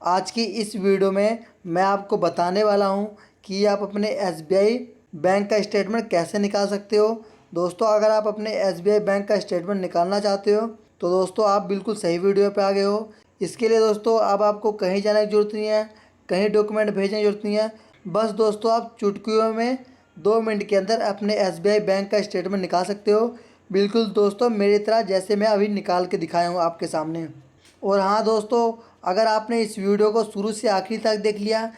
आज की इस वीडियो में मैं आपको बताने वाला हूं कि आप अपने एसबीआई बैंक का स्टेटमेंट कैसे निकाल सकते हो। दोस्तों, अगर आप अपने एसबीआई बैंक का स्टेटमेंट निकालना चाहते हो तो दोस्तों आप बिल्कुल सही वीडियो पे आ गए हो। इसके लिए दोस्तों अब आपको कहीं जाने की ज़रूरत नहीं है, कहीं डॉक्यूमेंट भेजने की ज़रूरत नहीं है। बस दोस्तों आप चुटकियों में 2 मिनट के अंदर अपने एसबीआई बैंक का स्टेटमेंट निकाल सकते हो। बिल्कुल दोस्तों मेरी तरह, जैसे मैं अभी निकाल के दिखाया हूँ आपके सामने। और हाँ दोस्तों, अगर आपने इस वीडियो को शुरू से आखिर तक देख लिया,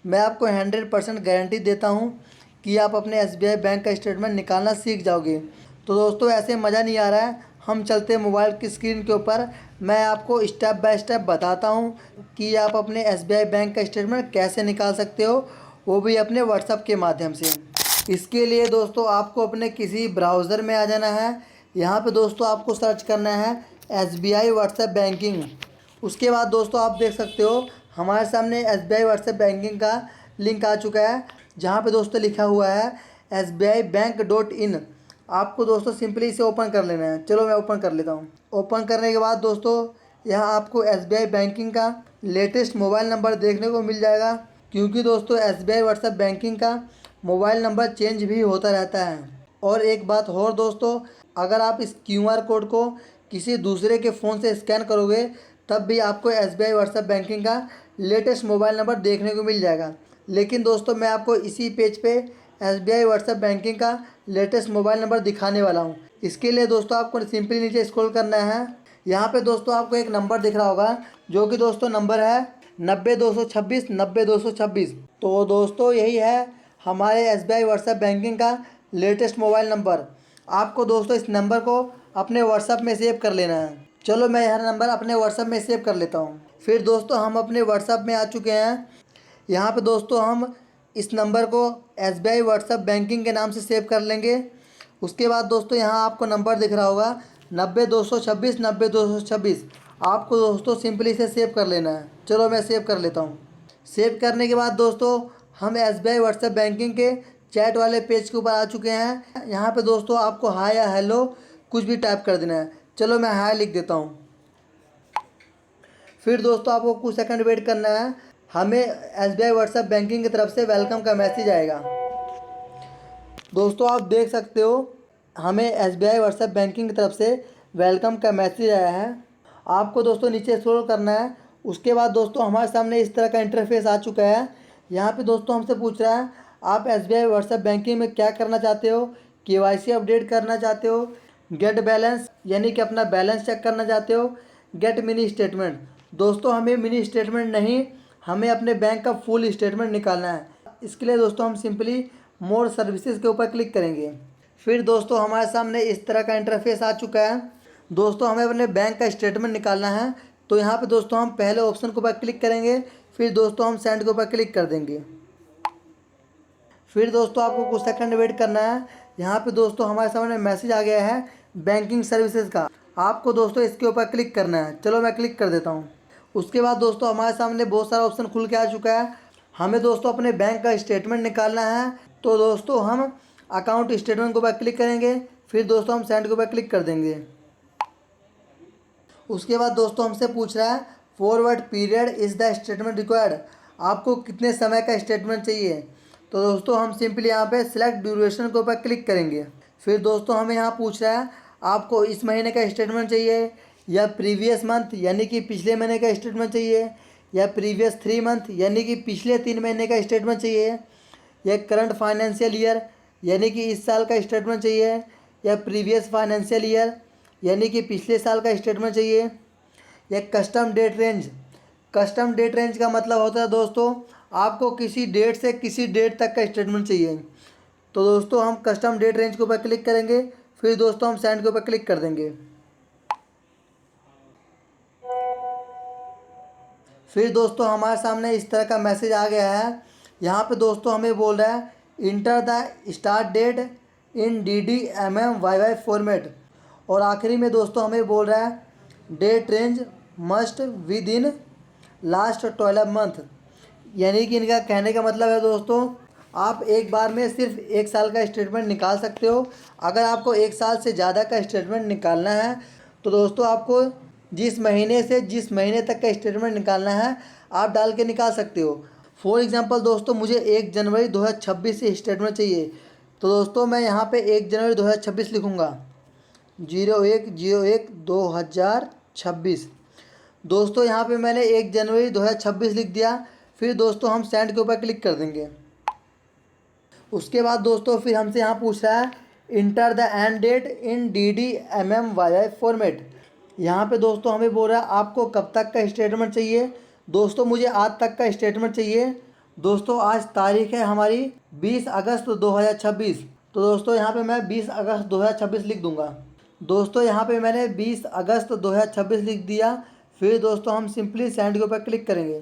मैं आपको 100% गारंटी देता हूँ कि आप अपने एसबीआई बैंक का स्टेटमेंट निकालना सीख जाओगे। तो दोस्तों ऐसे मज़ा नहीं आ रहा है, हम चलते हैं मोबाइल की स्क्रीन के ऊपर। मैं आपको स्टेप बाय स्टेप बताता हूँ कि आप अपने एसबीआई बैंक का स्टेटमेंट कैसे निकाल सकते हो, वो भी अपने व्हाट्सएप के माध्यम से। इसके लिए दोस्तों आपको अपने किसी ब्राउज़र में आ जाना है। यहाँ पे दोस्तों आपको सर्च करना है एसबीआई व्हाट्सएप बैंकिंग। उसके बाद दोस्तों आप देख सकते हो हमारे सामने एसबीआई व्हाट्सएप बैंकिंग का लिंक आ चुका है, जहाँ पे दोस्तों लिखा हुआ है sbibank.in। आपको दोस्तों सिंपली इसे ओपन कर लेना है। चलो मैं ओपन कर लेता हूँ। ओपन करने के बाद दोस्तों यहाँ आपको एसबीआई बैंकिंग का लेटेस्ट मोबाइल नंबर देखने को मिल जाएगा, क्योंकि दोस्तों एसबीआई व्हाट्सएप बैंकिंग का मोबाइल नंबर चेंज भी होता रहता है। और एक बात और दोस्तों, अगर आप इस क्यूआर कोड को किसी दूसरे के फ़ोन से स्कैन करोगे तब भी आपको एसबीआई व्हाट्सएप बैंकिंग का लेटेस्ट मोबाइल नंबर देखने को मिल जाएगा। लेकिन दोस्तों मैं आपको इसी पेज पे एसबीआई व्हाट्सएप बैंकिंग का लेटेस्ट मोबाइल नंबर दिखाने वाला हूँ। इसके लिए दोस्तों आपको सिंपली नीचे स्क्रॉल करना है। यहाँ पे दोस्तों आपको एक नंबर दिख रहा होगा, जो कि दोस्तों नंबर है 90 226 90 226। तो दोस्तों यही है हमारे एसबीआई व्हाट्सएप बैंकिंग का लेटेस्ट मोबाइल नंबर। आपको दोस्तों इस नंबर को अपने व्हाट्सएप में सेव कर लेना है। चलो मैं यह नंबर अपने व्हाट्सएप में सेव कर लेता हूँ। फिर दोस्तों हम अपने व्हाट्सएप में आ चुके हैं। यहाँ पे दोस्तों हम इस नंबर को एसबीआई व्हाट्सएप बैंकिंग के नाम से सेव कर लेंगे। उसके बाद दोस्तों यहाँ आपको नंबर दिख रहा होगा 90 226 90 226। आपको दोस्तों सिंपली इसे सेव कर लेना है। चलो मैं सेव कर लेता हूँ। सेव करने के बाद दोस्तों हम एसबीआई व्हाट्सएप बैंकिंग के चैट वाले पेज के ऊपर आ चुके हैं। यहाँ पे दोस्तों आपको हाय या हेलो कुछ भी टाइप कर देना है। चलो मैं हाय लिख देता हूँ। फिर दोस्तों आपको कुछ सेकंड वेट करना है, हमें एसबीआई व्हाट्सएप बैंकिंग की तरफ से वेलकम का मैसेज आएगा। दोस्तों आप देख सकते हो हमें एसबीआई व्हाट्सएप बैंकिंग की तरफ से वेलकम का मैसेज आया है। आपको दोस्तों नीचे स्क्रॉल करना है। उसके बाद दोस्तों हमारे सामने इस तरह का इंटरफेस आ चुका है। यहाँ पे दोस्तों हमसे पूछ रहा है आप एसबीआई व्हाट्सएप बैंकिंग में क्या करना चाहते हो। केवाईसी अपडेट करना चाहते हो, गेट बैलेंस यानी कि अपना बैलेंस चेक करना चाहते हो, गेट मिनी स्टेटमेंट। दोस्तों हमें मिनी स्टेटमेंट नहीं, हमें अपने बैंक का फुल स्टेटमेंट निकालना है। इसके लिए दोस्तों हम सिंपली मोर सर्विसेज के ऊपर क्लिक करेंगे। फिर दोस्तों हमारे सामने इस तरह का इंटरफेस आ चुका है। दोस्तों हमें अपने बैंक का स्टेटमेंट निकालना है, तो यहाँ पे दोस्तों हम पहले ऑप्शन के ऊपर क्लिक करेंगे। फिर दोस्तों हम सेंड के ऊपर क्लिक कर देंगे। फिर दोस्तों आपको कुछ सेकंड वेट करना है। यहाँ पे दोस्तों हमारे सामने मैसेज आ गया है बैंकिंग सर्विसेज का। आपको दोस्तों इसके ऊपर क्लिक करना है। चलो मैं क्लिक कर देता हूँ। उसके बाद दोस्तों हमारे सामने बहुत सारा ऑप्शन खुल के आ चुका है। हमें दोस्तों अपने बैंक का स्टेटमेंट निकालना है, तो दोस्तों हम अकाउंट स्टेटमेंट के ऊपर क्लिक करेंगे। फिर दोस्तों हम सेंड के ऊपर क्लिक कर देंगे। उसके बाद दोस्तों हमसे पूछ रहा है forward period is the statement required. आपको कितने समय का स्टेटमेंट चाहिए। तो दोस्तों हम सिंपली यहाँ पे सिलेक्ट ड्यूरेशन के ऊपर क्लिक करेंगे। फिर दोस्तों हमें यहाँ पूछ रहा है आपको इस महीने का स्टेटमेंट चाहिए या प्रीवियस मंथ यानी कि पिछले महीने का स्टेटमेंट चाहिए, या प्रीवियस 3 मंथ यानी कि पिछले 3 महीने का स्टेटमेंट चाहिए, या करंट फाइनेंशियल ईयर यानी कि इस साल का स्टेटमेंट चाहिए, या प्रीवियस फाइनेंशियल ईयर यानी कि पिछले साल का स्टेटमेंट चाहिए, या custom date range. Custom date range का मतलब होता है दोस्तों आपको किसी डेट से किसी डेट तक का स्टेटमेंट चाहिए। तो दोस्तों हम कस्टम डेट रेंज के ऊपर क्लिक करेंगे। फिर दोस्तों हम सेंड के ऊपर क्लिक कर देंगे। फिर दोस्तों हमारे सामने इस तरह का मैसेज आ गया है। यहाँ पे दोस्तों हमें बोल रहा है enter the start date in DDMM YY format. और आखिरी में दोस्तों हमें बोल रहा है date range must within last 12 month. यानी कि इनका कहने का मतलब है दोस्तों आप एक बार में सिर्फ 1 साल का स्टेटमेंट निकाल सकते हो। अगर आपको 1 साल से ज़्यादा का स्टेटमेंट निकालना है तो दोस्तों आपको जिस महीने से जिस महीने तक का स्टेटमेंट निकालना है आप डाल के निकाल सकते हो। फॉर एग्ज़ाम्पल दोस्तों मुझे 1 जनवरी 2026 से स्टेटमेंट चाहिए, तो दोस्तों मैं यहाँ पे 1 जनवरी 2026 लिखूँगा, 01/01/2026। दोस्तों यहाँ पे मैंने 1 जनवरी 2026 लिख दिया। फिर दोस्तों हम सेंड के ऊपर क्लिक कर देंगे। उसके बाद दोस्तों फिर हमसे यहाँ पूछ रहा है enter the end date in DDMMYI format. यहाँ पे दोस्तों हमें बोल रहा है आपको कब तक का स्टेटमेंट चाहिए। दोस्तों मुझे आज तक का स्टेटमेंट चाहिए। दोस्तों आज तारीख है हमारी 20 अगस्त 2026, तो दोस्तों यहाँ पे मैं 20 अगस्त 2026 लिख दूँगा। दोस्तों यहाँ पे मैंने 20 अगस्त 2026 लिख दिया। फिर दोस्तों हम सिंपली सेंड के ऊपर क्लिक करेंगे।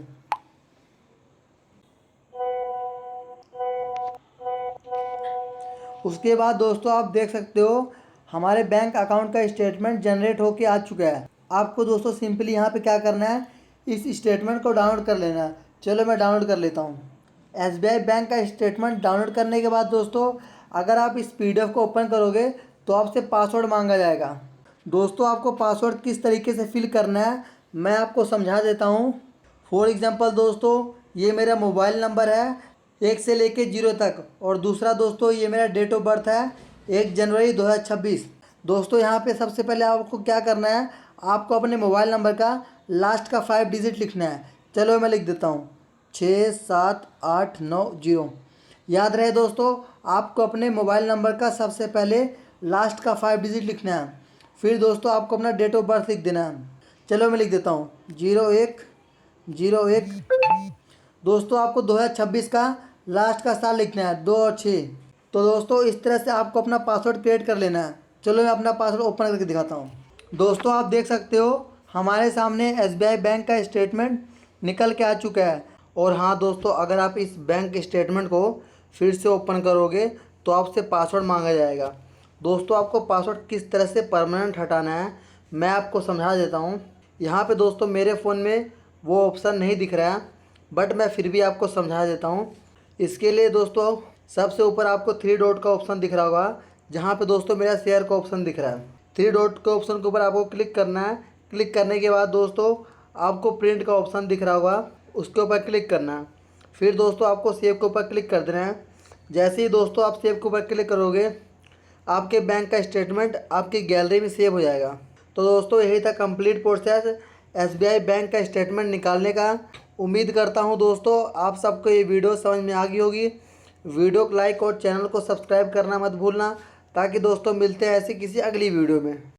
उसके बाद दोस्तों आप देख सकते हो हमारे बैंक अकाउंट का स्टेटमेंट जनरेट होके आ चुका है। आपको दोस्तों सिंपली यहाँ पे क्या करना है, इस स्टेटमेंट को डाउनलोड कर लेना है। चलो मैं डाउनलोड कर लेता हूँ। SBI बैंक का स्टेटमेंट डाउनलोड करने के बाद दोस्तों अगर आप इस PDF को ओपन करोगे तो आपसे पासवर्ड मांगा जाएगा। दोस्तों आपको पासवर्ड किस तरीके से फिल करना है मैं आपको समझा देता हूँ। फॉर एग्ज़ाम्पल दोस्तों ये मेरा मोबाइल नंबर है 1 से लेके 0 तक, और दूसरा दोस्तों ये मेरा डेट ऑफ बर्थ है 1 जनवरी 2026। दोस्तों यहाँ पे सबसे पहले आपको क्या करना है, आपको अपने मोबाइल नंबर का लास्ट का 5 डिजिट लिखना है। चलो मैं लिख देता हूँ 67890। याद रहे दोस्तों आपको अपने मोबाइल नंबर का सबसे पहले लास्ट का 5 डिजिट लिखना है। फिर दोस्तों आपको अपना डेट ऑफ बर्थ लिख देना है। चलो मैं लिख देता हूँ 01/01। दोस्तों आपको 2026 का लास्ट का साल लिखना है 2 और 6। तो दोस्तों इस तरह से आपको अपना पासवर्ड क्रिएट कर लेना है। चलो मैं अपना पासवर्ड ओपन करके दिखाता हूँ। दोस्तों आप देख सकते हो हमारे सामने SBI बैंक का स्टेटमेंट निकल के आ चुका है। और हाँ दोस्तों अगर आप इस बैंक स्टेटमेंट को फिर से ओपन करोगे तो आपसे पासवर्ड मांगा जाएगा। दोस्तों आपको पासवर्ड किस तरह से परमानेंट हटाना है मैं आपको समझा देता हूँ। यहाँ पे दोस्तों मेरे फ़ोन में वो ऑप्शन नहीं दिख रहा है, बट मैं फिर भी आपको समझा देता हूँ। इसके लिए दोस्तों सबसे ऊपर आपको 3 डॉट का ऑप्शन दिख रहा होगा, जहाँ पे दोस्तों मेरा शेयर का ऑप्शन दिख रहा है। 3 डॉट के ऑप्शन के ऊपर आपको क्लिक करना है। क्लिक करने के बाद दोस्तों आपको प्रिंट का ऑप्शन दिख रहा होगा, उसके ऊपर क्लिक करना है। फिर दोस्तों आपको सेव के ऊपर क्लिक कर देना है। जैसे ही दोस्तों आप सेव के ऊपर क्लिक करोगे आपके बैंक का स्टेटमेंट आपकी गैलरी में सेव हो जाएगा। तो दोस्तों यही था कंप्लीट प्रोसेस SBI बैंक का स्टेटमेंट निकालने का। उम्मीद करता हूँ दोस्तों आप सबको ये वीडियो समझ में आ गई होगी। वीडियो को लाइक और चैनल को सब्सक्राइब करना मत भूलना, ताकि दोस्तों मिलते हैं ऐसी किसी अगली वीडियो में।